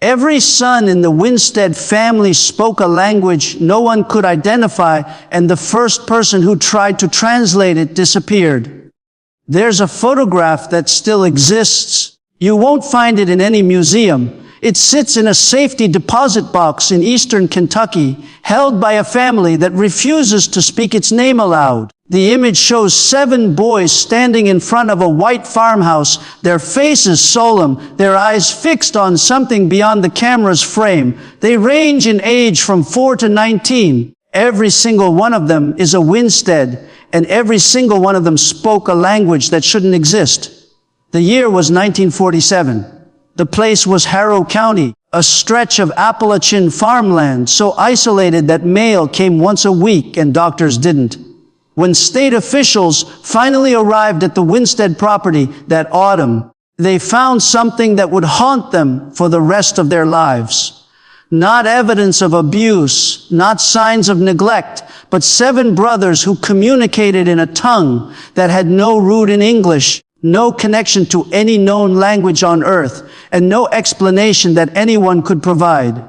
Every son in the Winstead family spoke a language no one could identify, and the first person who tried to translate it disappeared. There's a photograph that still exists. You won't find it in any museum. It sits in a safety deposit box in eastern Kentucky, held by a family that refuses to speak its name aloud. The image shows 7 boys standing in front of a white farmhouse, their faces solemn, their eyes fixed on something beyond the camera's frame. They range in age from 4 to 19. Every single one of them is a Winstead, and every single one of them spoke a language that shouldn't exist. The year was 1947. The place was Harrow County, a stretch of Appalachian farmland so isolated that mail came once a week and doctors didn't. When state officials finally arrived at the Winstead property that autumn, they found something that would haunt them for the rest of their lives. Not evidence of abuse, not signs of neglect, but 7 brothers who communicated in a tongue that had no root in English, no connection to any known language on earth, and no explanation that anyone could provide.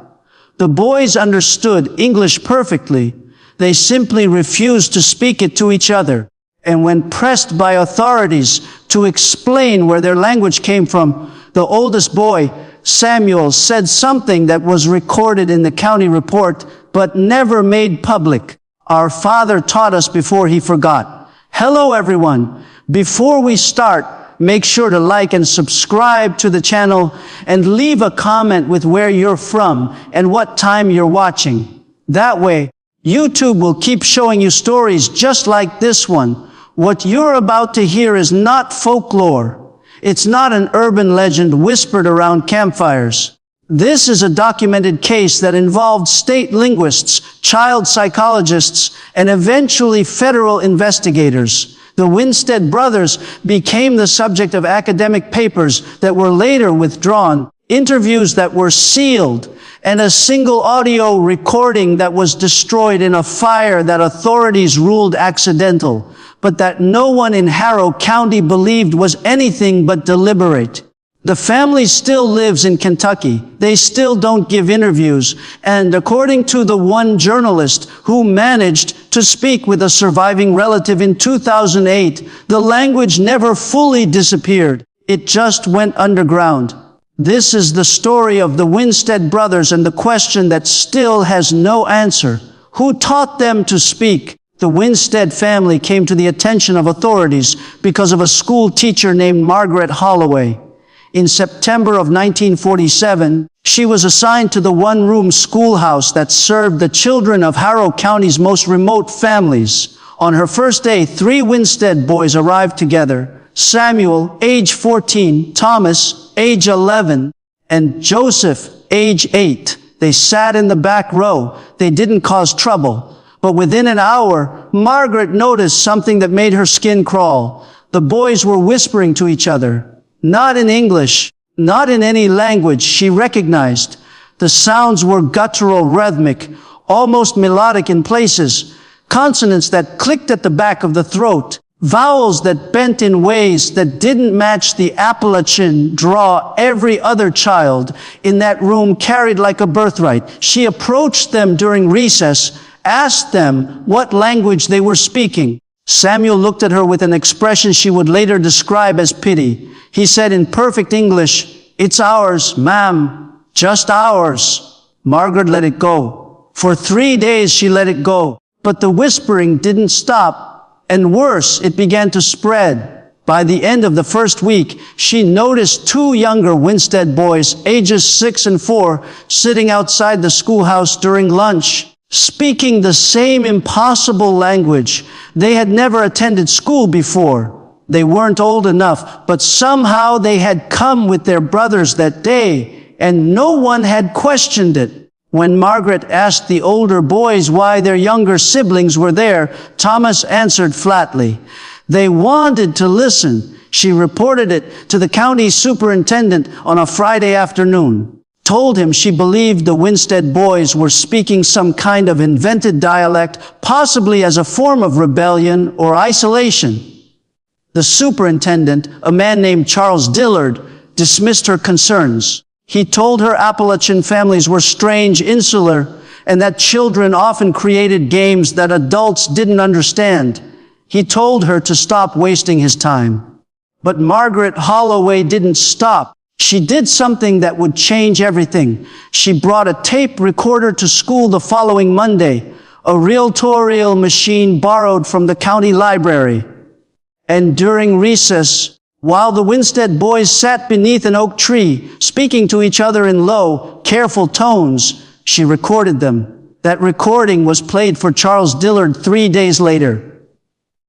The boys understood English perfectly. They simply refused to speak it to each other. And when pressed by authorities to explain where their language came from, the oldest boy, Samuel, said something that was recorded in the county report, but never made public. Our father taught us before he forgot. Hello, everyone. Before we start, make sure to like and subscribe to the channel and leave a comment with where you're from and what time you're watching. That way, YouTube will keep showing you stories just like this one. What you're about to hear is not folklore. It's not an urban legend whispered around campfires. This is a documented case that involved state linguists, child psychologists, and eventually federal investigators. The Winstead brothers became the subject of academic papers that were later withdrawn, interviews that were sealed, and a single audio recording that was destroyed in a fire that authorities ruled accidental, but that no one in Harrow County believed was anything but deliberate. The family still lives in Kentucky. They still don't give interviews, and according to the one journalist who managed to speak with a surviving relative in 2008, the language never fully disappeared. It just went underground. This is the story of the Winstead brothers and the question that still has no answer. Who taught them to speak? The Winstead family came to the attention of authorities because of a school teacher named Margaret Holloway. In September of 1947, she was assigned to the one-room schoolhouse that served the children of Harrow County's most remote families. On her first day, 3 Winstead boys arrived together. Samuel, age 14, Thomas, age 11, and Joseph, age 8. They sat in the back row. They didn't cause trouble. But within an hour, Margaret noticed something that made her skin crawl. The boys were whispering to each other. Not in English, not in any language she recognized. The sounds were guttural, rhythmic, almost melodic in places. Consonants that clicked at the back of the throat. Vowels that bent in ways that didn't match the Appalachian drawl every other child in that room carried like a birthright. She approached them during recess, asked them what language they were speaking. Samuel looked at her with an expression she would later describe as pity. He said in perfect English, "It's ours, ma'am, just ours." Margaret let it go. For 3 days she let it go, but the whispering didn't stop. And worse, it began to spread. By the end of the first week, she noticed 2 younger Winstead boys, ages 6 and 4, sitting outside the schoolhouse during lunch, speaking the same impossible language. They had never attended school before. They weren't old enough, but somehow they had come with their brothers that day, and no one had questioned it. When Margaret asked the older boys why their younger siblings were there, Thomas answered flatly. They wanted to listen. She reported it to the county superintendent on a Friday afternoon. Told him she believed the Winstead boys were speaking some kind of invented dialect, possibly as a form of rebellion or isolation. The superintendent, a man named Charles Dillard, dismissed her concerns. He told her Appalachian families were strange, insular, and that children often created games that adults didn't understand. He told her to stop wasting his time. But Margaret Holloway didn't stop. She did something that would change everything. She brought a tape recorder to school the following Monday, a reel-to-reel machine borrowed from the county library. And during recess, while the Winstead boys sat beneath an oak tree, speaking to each other in low, careful tones, she recorded them. That recording was played for Charles Dillard 3 days later.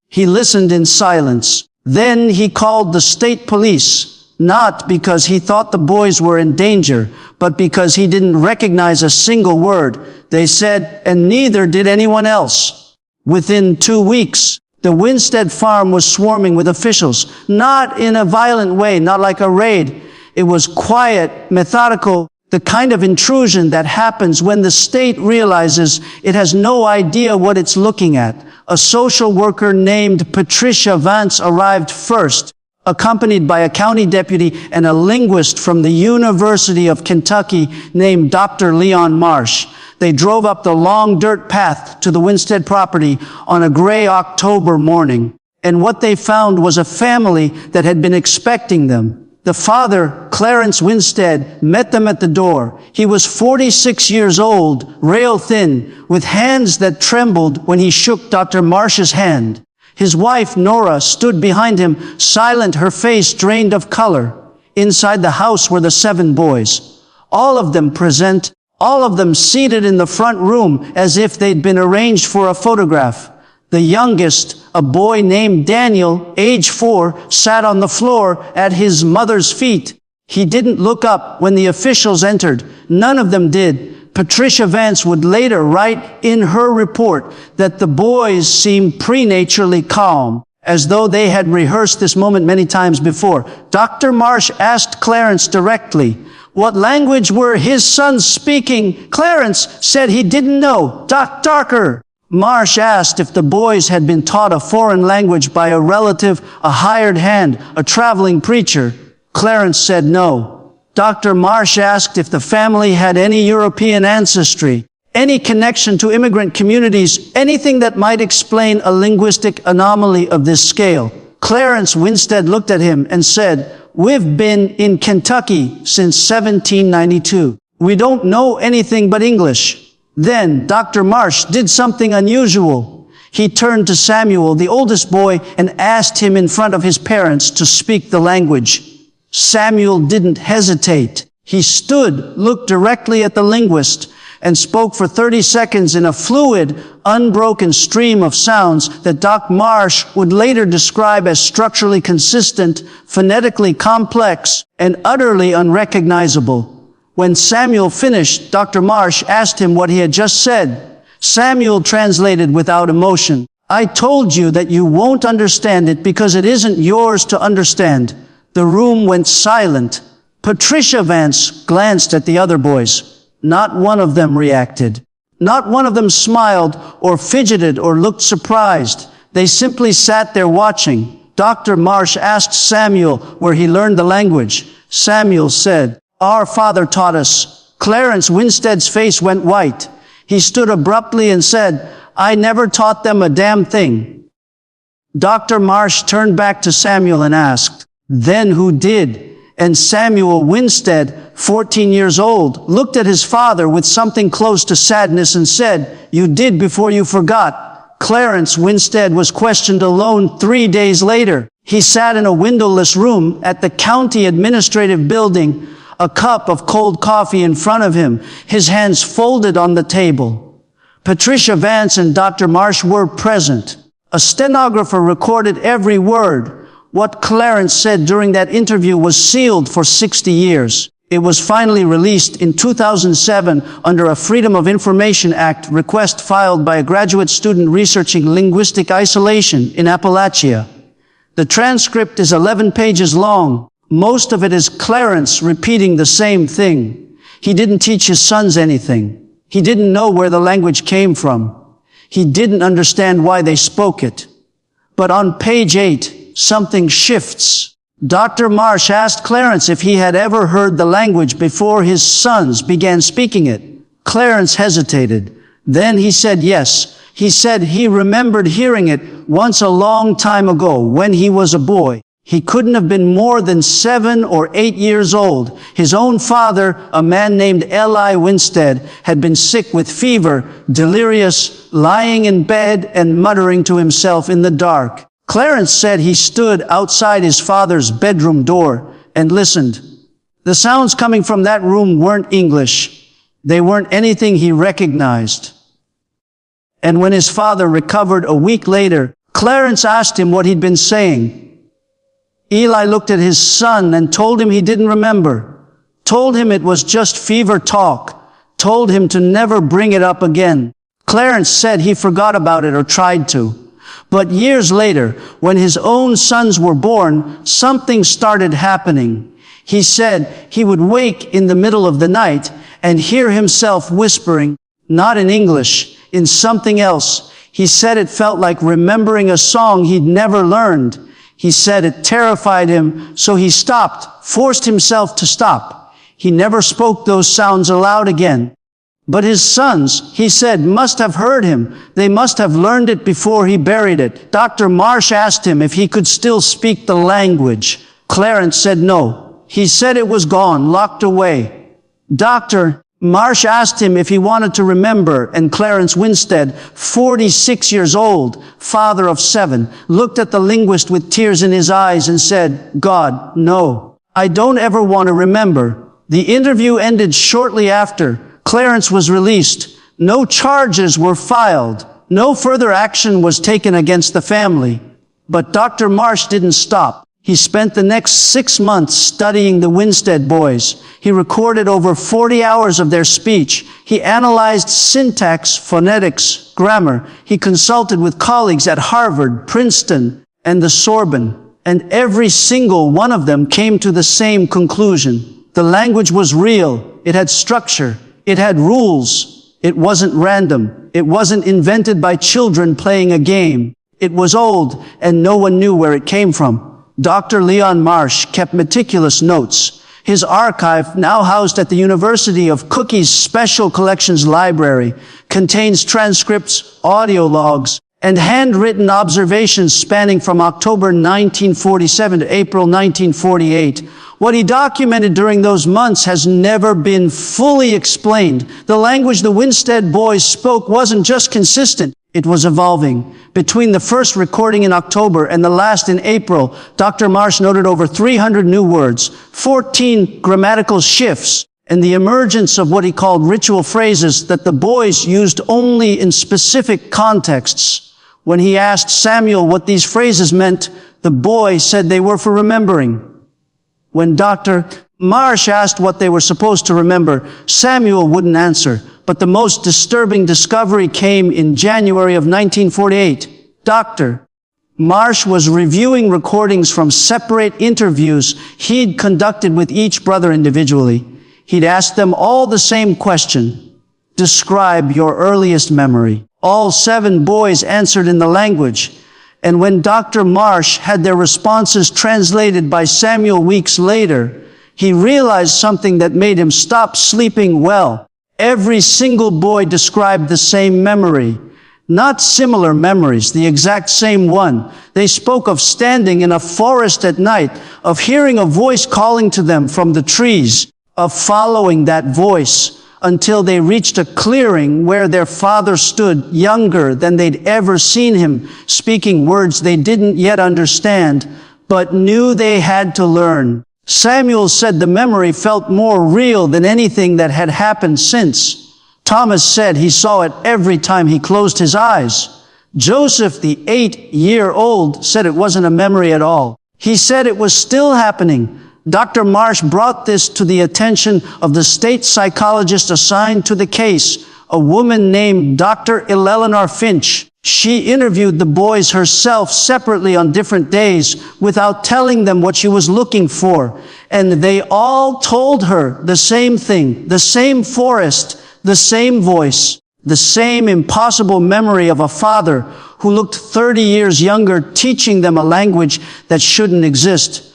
He listened in silence. Then he called the state police, not because he thought the boys were in danger, but because he didn't recognize a single word they said, and neither did anyone else. Within 2 weeks, the Winstead farm was swarming with officials, not in a violent way, not like a raid. It was quiet, methodical, the kind of intrusion that happens when the state realizes it has no idea what it's looking at. A social worker named Patricia Vance arrived first, accompanied by a county deputy and a linguist from the University of Kentucky named Dr. Leon Marsh. They drove up the long dirt path to the Winstead property on a gray October morning. And what they found was a family that had been expecting them. The father, Clarence Winstead, met them at the door. He was 46 years old, rail thin, with hands that trembled when he shook Dr. Marsh's hand. His wife, Nora, stood behind him, silent, her face drained of color. Inside the house were the 7 boys. All of them present, all of them seated in the front room as if they'd been arranged for a photograph. The youngest, a boy named Daniel, age 4, sat on the floor at his mother's feet. He didn't look up when the officials entered. None of them did. Patricia Vance would later write in her report that the boys seemed preternaturally calm, as though they had rehearsed this moment many times before. Dr. Marsh asked Clarence directly, what language were his sons speaking? Clarence said he didn't know. Darker. Marsh asked if the boys had been taught a foreign language by a relative, a hired hand, a traveling preacher. Clarence said no. Dr. Marsh asked if the family had any European ancestry, any connection to immigrant communities, anything that might explain a linguistic anomaly of this scale. Clarence Winstead looked at him and said, we've been in Kentucky since 1792. We don't know anything but English. Then Dr. Marsh did something unusual. He turned to Samuel, the oldest boy, and asked him in front of his parents to speak the language. Samuel didn't hesitate. He stood, looked directly at the linguist, and spoke for 30 seconds in a fluid, unbroken stream of sounds that Doc Marsh would later describe as structurally consistent, phonetically complex, and utterly unrecognizable. When Samuel finished, Dr. Marsh asked him what he had just said. Samuel translated without emotion. I told you that you won't understand it because it isn't yours to understand. The room went silent. Patricia Vance glanced at the other boys. Not one of them reacted. Not one of them smiled or fidgeted or looked surprised. They simply sat there watching. Dr. Marsh asked Samuel where he learned the language. Samuel said, our father taught us. Clarence Winstead's face went white. He stood abruptly and said, I never taught them a damn thing. Dr. Marsh turned back to Samuel and asked, then who did? And Samuel Winstead, 14 years old, looked at his father with something close to sadness and said, you did before you forgot. Clarence Winstead was questioned alone 3 days later. He sat in a windowless room at the county administrative building, a cup of cold coffee in front of him, his hands folded on the table. Patricia Vance and Dr. Marsh were present. A stenographer recorded every word. What Clarence said during that interview was sealed for 60 years. It was finally released in 2007 under a Freedom of Information Act request filed by a graduate student researching linguistic isolation in Appalachia. The transcript is 11 pages long. Most of it is Clarence repeating the same thing. He didn't teach his sons anything. He didn't know where the language came from. He didn't understand why they spoke it. But on page 8, something shifts. Dr. Marsh asked Clarence if he had ever heard the language before his sons began speaking it. Clarence hesitated. Then he said yes. He said he remembered hearing it once a long time ago when he was a boy. He couldn't have been more than 7 or 8 years old. His own father, a man named Eli Winstead, had been sick with fever, delirious, lying in bed and muttering to himself in the dark. Clarence said he stood outside his father's bedroom door and listened. The sounds coming from that room weren't English. They weren't anything he recognized. And when his father recovered a week later, Clarence asked him what he'd been saying. Eli looked at his son and told him he didn't remember, told him it was just fever talk, told him to never bring it up again. Clarence said he forgot about it or tried to. But years later, when his own sons were born, something started happening. He said he would wake in the middle of the night and hear himself whispering, not in English, in something else. He said it felt like remembering a song he'd never learned. He said it terrified him, so he stopped, forced himself to stop. He never spoke those sounds aloud again. But his sons, he said, must have heard him. They must have learned it before he buried it. Dr. Marsh asked him if he could still speak the language. Clarence said no. He said it was gone, locked away. Dr. Marsh asked him if he wanted to remember, and Clarence Winstead, 46 years old, father of 7, looked at the linguist with tears in his eyes and said, God, no, I don't ever want to remember. The interview ended shortly after. Clarence was released. No charges were filed. No further action was taken against the family. But Dr. Marsh didn't stop. He spent the next 6 months studying the Winstead boys. He recorded over 40 hours of their speech. He analyzed syntax, phonetics, grammar. He consulted with colleagues at Harvard, Princeton, and the Sorbonne. And every single one of them came to the same conclusion. The language was real. It had structure. It had rules. It wasn't random. It wasn't invented by children playing a game. It was old, and no one knew where it came from. Dr. Leon Marsh kept meticulous notes. His archive, now housed at the University of Cookie's Special Collections Library, contains transcripts, audio logs, and handwritten observations spanning from October 1947 to April 1948. What he documented during those months has never been fully explained. The language the Winstead boys spoke wasn't just consistent. It was evolving. Between the first recording in October and the last in April, Dr. Marsh noted over 300 new words, 14 grammatical shifts, and the emergence of what he called ritual phrases that the boys used only in specific contexts. When he asked Samuel what these phrases meant, the boy said they were for remembering. When Dr. Marsh asked what they were supposed to remember, Samuel wouldn't answer. But the most disturbing discovery came in January of 1948. Dr. Marsh was reviewing recordings from separate interviews he'd conducted with each brother individually. He'd asked them all the same question. Describe your earliest memory. All 7 boys answered in the language. And when Dr. Marsh had their responses translated by Samuel weeks later, he realized something that made him stop sleeping well. Every single boy described the same memory. Not similar memories, the exact same one. They spoke of standing in a forest at night, of hearing a voice calling to them from the trees, of following that voice until they reached a clearing where their father stood, younger than they'd ever seen him, speaking words they didn't yet understand, but knew they had to learn. Samuel said the memory felt more real than anything that had happened since. Thomas said he saw it every time he closed his eyes. Joseph, the 8-year-old, said it wasn't a memory at all. He said it was still happening. Dr. Marsh brought this to the attention of the state psychologist assigned to the case, a woman named Dr. Eleanor Finch. She interviewed the boys herself separately on different days without telling them what she was looking for. And they all told her the same thing, the same forest, the same voice, the same impossible memory of a father who looked 30 years younger, teaching them a language that shouldn't exist.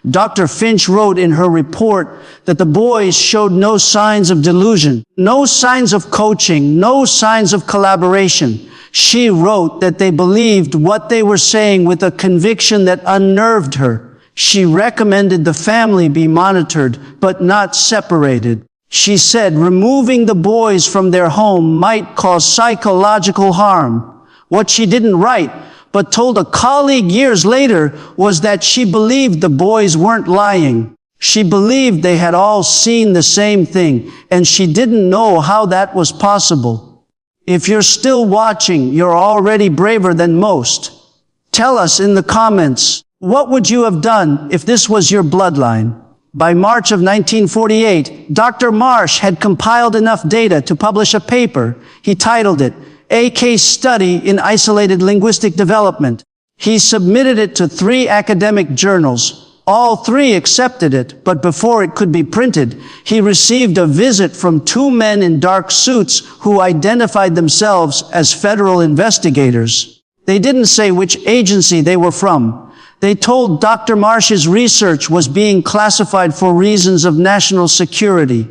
Dr. Finch wrote in her report that the boys showed no signs of delusion, no signs of coaching, no signs of collaboration. She wrote that they believed what they were saying with a conviction that unnerved her. She recommended the family be monitored, but not separated. She said removing the boys from their home might cause psychological harm. What she didn't write, but told a colleague years later, was that she believed the boys weren't lying. She believed they had all seen the same thing, and she didn't know how that was possible. If you're still watching, you're already braver than most. Tell us in the comments, what would you have done if this was your bloodline? By March of 1948, Dr. Marsh had compiled enough data to publish a paper. He titled it, A Case Study in Isolated Linguistic Development. He submitted it to 3 academic journals. All 3 accepted it, but before it could be printed, he received a visit from 2 men in dark suits who identified themselves as federal investigators. They didn't say which agency they were from. They told Dr. Marsh's research was being classified for reasons of national security.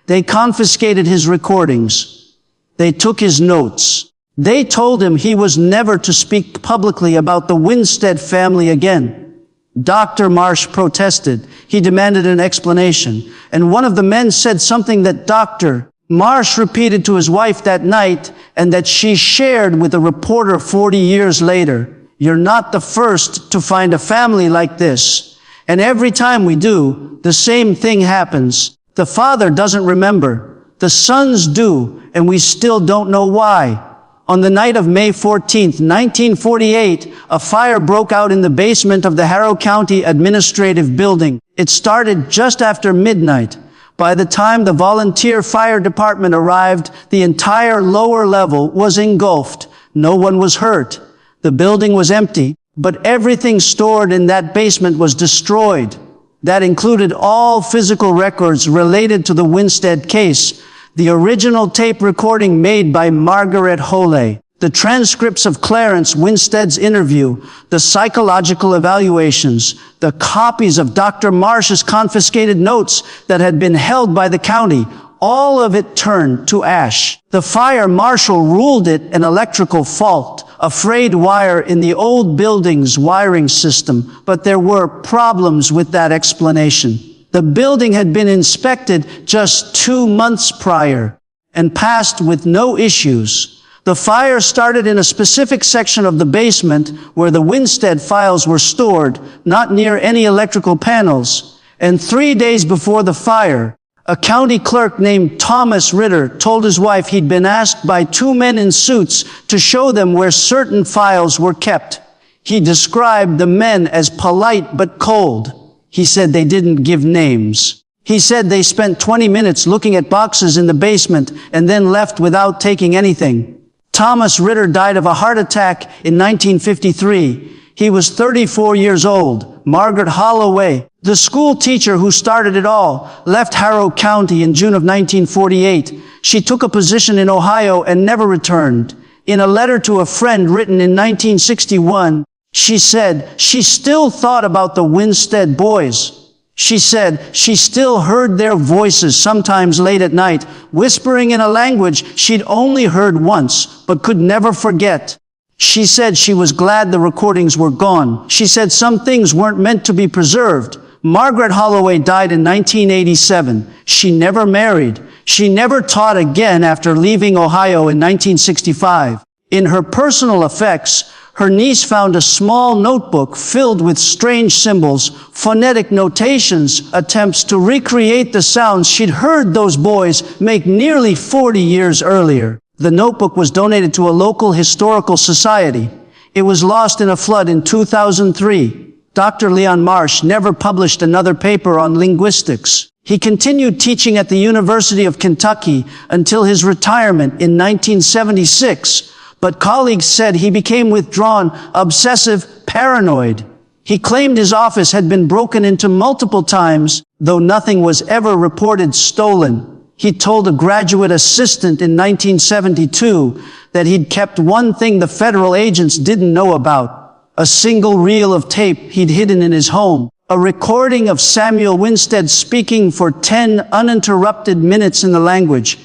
They confiscated his recordings. They took his notes. They told him he was never to speak publicly about the Winstead family again. Dr. Marsh protested. He demanded an explanation. And one of the men said something that Dr. Marsh repeated to his wife that night and that she shared with a reporter 40 years later. You're not the first to find a family like this. And every time we do, the same thing happens. The father doesn't remember. The sons do, and we still don't know why. On the night of May 14th, 1948, a fire broke out in the basement of the Harrow County Administrative Building. It started just after midnight. By the time the volunteer fire department arrived, the entire lower level was engulfed. No one was hurt. The building was empty, but everything stored in that basement was destroyed. That included all physical records related to the Winstead case, the original tape recording made by Margaret Holley, the transcripts of Clarence Winstead's interview, the psychological evaluations, the copies of Dr. Marsh's confiscated notes that had been held by the county. All of it turned to ash. The fire marshal ruled it an electrical fault, a frayed wire in the old building's wiring system, but there were problems with that explanation. The building had been inspected just 2 months prior and passed with no issues. The fire started in a specific section of the basement where the Winstead files were stored, not near any electrical panels. And 3 days before the fire, a county clerk named Thomas Ritter told his wife he'd been asked by 2 men in suits to show them where certain files were kept. He described the men as polite but cold. He said they didn't give names. He said they spent 20 minutes looking at boxes in the basement and then left without taking anything. Thomas Ritter died of a heart attack in 1953. He was 34 years old. Margaret Holloway, the school teacher who started it all, left Harrow County in June of 1948. She took a position in Ohio and never returned. In a letter to a friend written in 1961, she said she still thought about the Winstead boys. She said she still heard their voices sometimes late at night, whispering in a language she'd only heard once, but could never forget. She said she was glad the recordings were gone. She said some things weren't meant to be preserved. Margaret Holloway died in 1987. She never married. She never taught again after leaving Ohio in 1965. In her personal effects, her niece found a small notebook filled with strange symbols, phonetic notations, attempts to recreate the sounds she'd heard those boys make nearly 40 years earlier. The notebook was donated to a local historical society. It was lost in a flood in 2003. Dr. Leon Marsh never published another paper on linguistics. He continued teaching at the University of Kentucky until his retirement in 1976, but colleagues said he became withdrawn, obsessive, paranoid. He claimed his office had been broken into multiple times, though nothing was ever reported stolen. He told a graduate assistant in 1972 that he'd kept one thing the federal agents didn't know about, a single reel of tape he'd hidden in his home. A recording of Samuel Winstead speaking for 10 uninterrupted minutes in the language.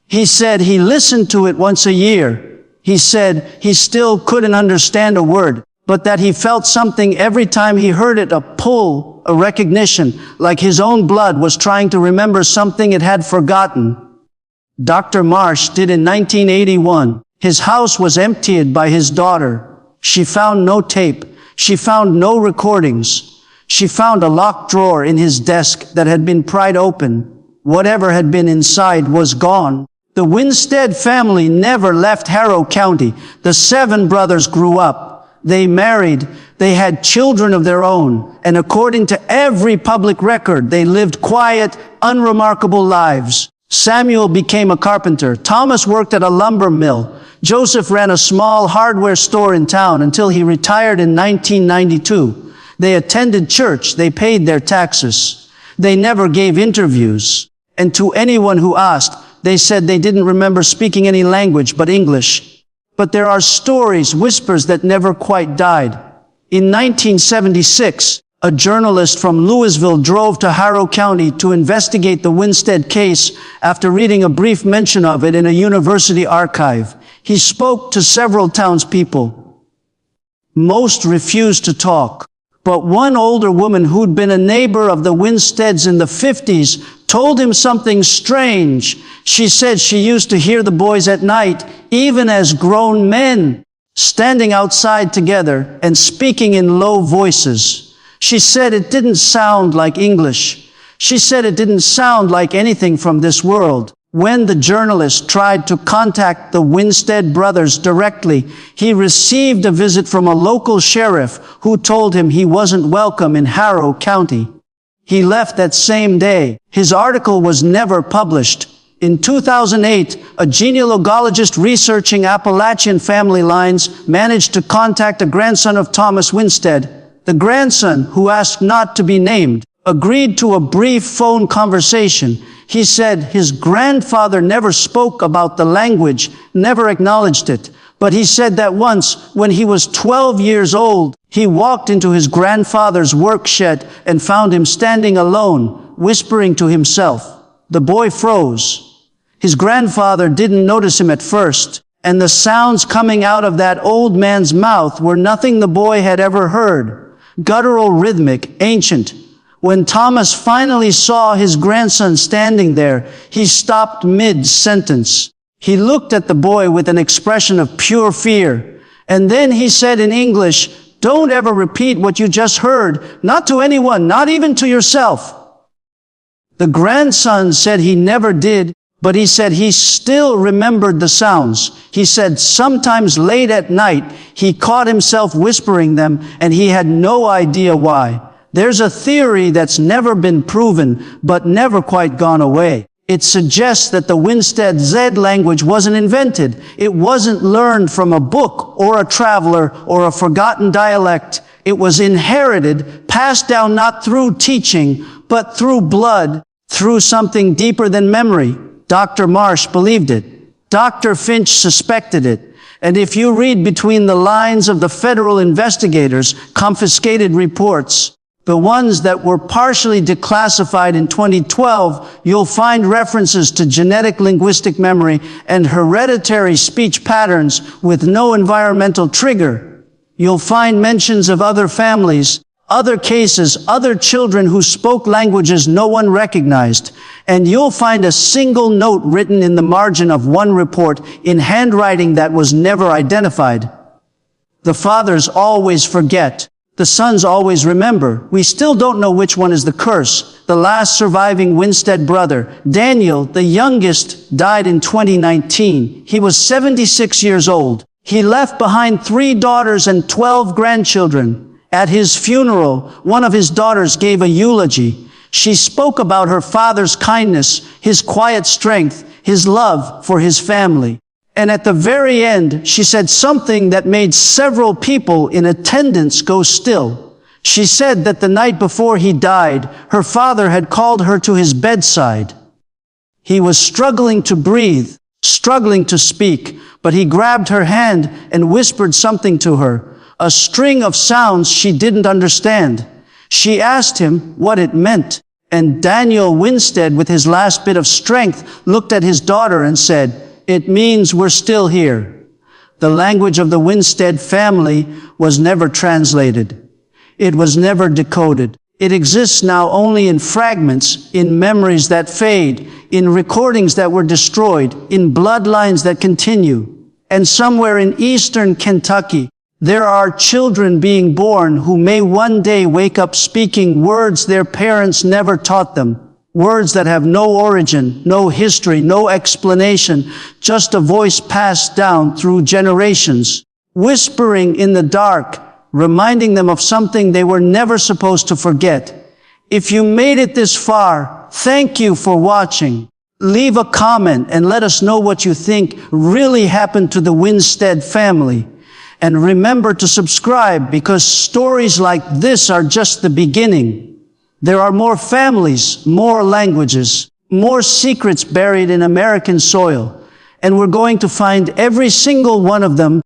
He said he listened to it once a year. He said he still couldn't understand a word, but that he felt something every time he heard it, a pull, a recognition, like his own blood was trying to remember something it had forgotten. Dr. Marsh did in 1981. His house was emptied by his daughter. She found no tape. She found no recordings. She found a locked drawer in his desk that had been pried open. Whatever had been inside was gone. The Winstead family never left Harrow County. The 7 brothers grew up. They married. They had children of their own. And according to every public record, they lived quiet, unremarkable lives. Samuel became a carpenter. Thomas worked at a lumber mill. Joseph ran a small hardware store in town until he retired in 1992. They attended church. They paid their taxes. They never gave interviews. And to anyone who asked, they said they didn't remember speaking any language but English. But there are stories, whispers that never quite died. In 1976, a journalist from Louisville drove to Harrow County to investigate the Winstead case after reading a brief mention of it in a university archive. He spoke to several townspeople. Most refused to talk. But one older woman who'd been a neighbor of the Winsteads in the 50s told him something strange. She said she used to hear the boys at night, even as grown men, standing outside together and speaking in low voices. She said it didn't sound like English. She said it didn't sound like anything from this world. When the journalist tried to contact the Winstead brothers directly, he received a visit from a local sheriff who told him he wasn't welcome in Harrow County. He left that same day. His article was never published. In 2008, a genealogist researching Appalachian family lines managed to contact a grandson of Thomas Winstead. The grandson, who asked not to be named, agreed to a brief phone conversation. He said his grandfather never spoke about the language, never acknowledged it. But he said that once, when he was 12 years old, he walked into his grandfather's work shed and found him standing alone, whispering to himself. The boy froze. His grandfather didn't notice him at first, and the sounds coming out of that old man's mouth were nothing the boy had ever heard. Guttural, rhythmic, ancient. When Thomas finally saw his grandson standing there, he stopped mid-sentence. He looked at the boy with an expression of pure fear. And then he said in English, "Don't ever repeat what you just heard, not to anyone, not even to yourself." The grandson said he never did, but he said he still remembered the sounds. He said sometimes late at night, he caught himself whispering them, and he had no idea why. There's a theory that's never been proven, but never quite gone away. It suggests that the Winstead Z language wasn't invented. It wasn't learned from a book or a traveler or a forgotten dialect. It was inherited, passed down not through teaching, but through blood, through something deeper than memory. Dr. Marsh believed it. Dr. Finch suspected it. And if you read between the lines of the federal investigators' confiscated reports, the ones that were partially declassified in 2012, you'll find references to genetic linguistic memory and hereditary speech patterns with no environmental trigger. You'll find mentions of other families, other cases, other children who spoke languages no one recognized. And you'll find a single note written in the margin of one report in handwriting that was never identified. The fathers always forget. The sons always remember. We still don't know which one is the curse. The last surviving Winstead brother, Daniel, the youngest, died in 2019. He was 76 years old. He left behind 3 daughters and 12 grandchildren. At his funeral, one of his daughters gave a eulogy. She spoke about her father's kindness, his quiet strength, his love for his family. And at the very end, she said something that made several people in attendance go still. She said that the night before he died, her father had called her to his bedside. He was struggling to breathe, struggling to speak, but he grabbed her hand and whispered something to her, a string of sounds she didn't understand. She asked him what it meant, and Daniel Winstead, with his last bit of strength, looked at his daughter and said, "It means we're still here." The language of the Winstead family was never translated. It was never decoded. It exists now only in fragments, in memories that fade, in recordings that were destroyed, in bloodlines that continue. And somewhere in eastern Kentucky, there are children being born who may one day wake up speaking words their parents never taught them. Words that have no origin, no history, no explanation, just a voice passed down through generations, whispering in the dark, reminding them of something they were never supposed to forget. If you made it this far, thank you for watching. Leave a comment and let us know what you think really happened to the Winstead family. And remember to subscribe, because stories like this are just the beginning. There are more families, more languages, more secrets buried in American soil, and we're going to find every single one of them